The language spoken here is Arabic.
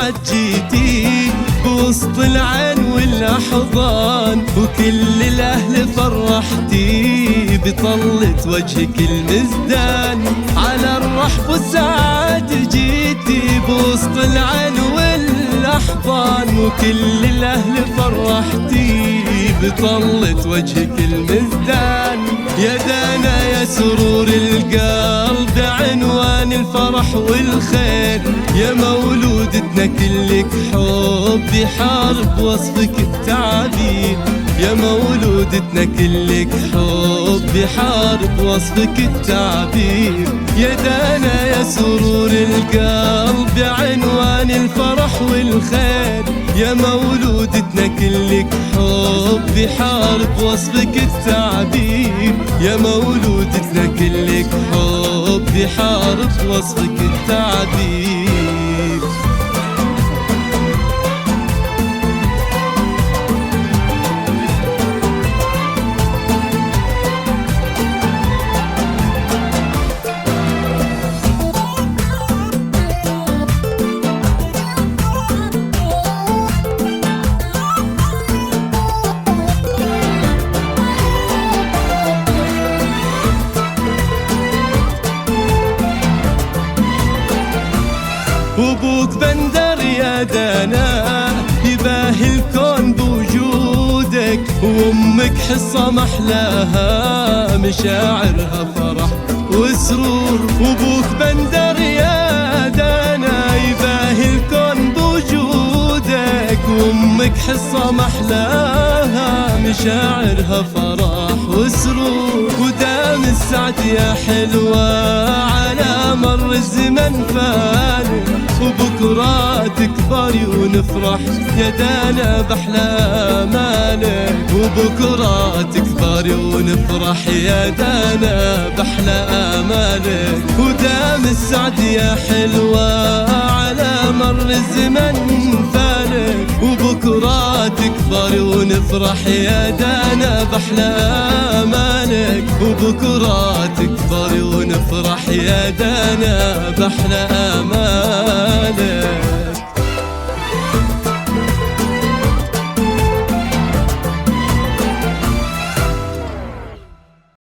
السعد جيتي بوسط العين والأحضان، وكل الأهل فرحتي بطلة وجهك المزدان. على الرحب والسعد جيتي بوسط العين والأحضان، وكل الأهل فرحتي بطلة وجهك المزدان. يا دانا يا سرور القلب عنوان الفرح والخير، يا مولودتنا كلك حب بحارب وصفك التعبير، يا مولودتنا كلك حب بحارب وصفك التعبير. يا دانا يا سرور القلب عنوان الفرح والخير، يا مولودتنا كلك حب بحارب وصفك التعبير، يا مولودتنا كلك حب بحارب وصفك التعبير. وابوك بندر يا دانا يباهي الكون بوجودك، وامك حصة محلاها مشاعرها فرح وسرور. وابوك بندر يا دانا يباهي الكون بوجودك، وامك حصة محلاها مشاعرها فرح وسرور. ودام السعد يا حلوة على مر الزمن فاني، وبكرة تكبري ونفرح يا دانا بأحلى آمالك، وبكرة تكبري ونفرح يا دانا بأحلى آمالك. ودام السعد يا حلوة على مر الزمن فانك، وبكرة تكبري ونفرح يا دانا بأحلى آمالك، وبكرة تكبري ونفرح يا دانا بأحلى آمالك.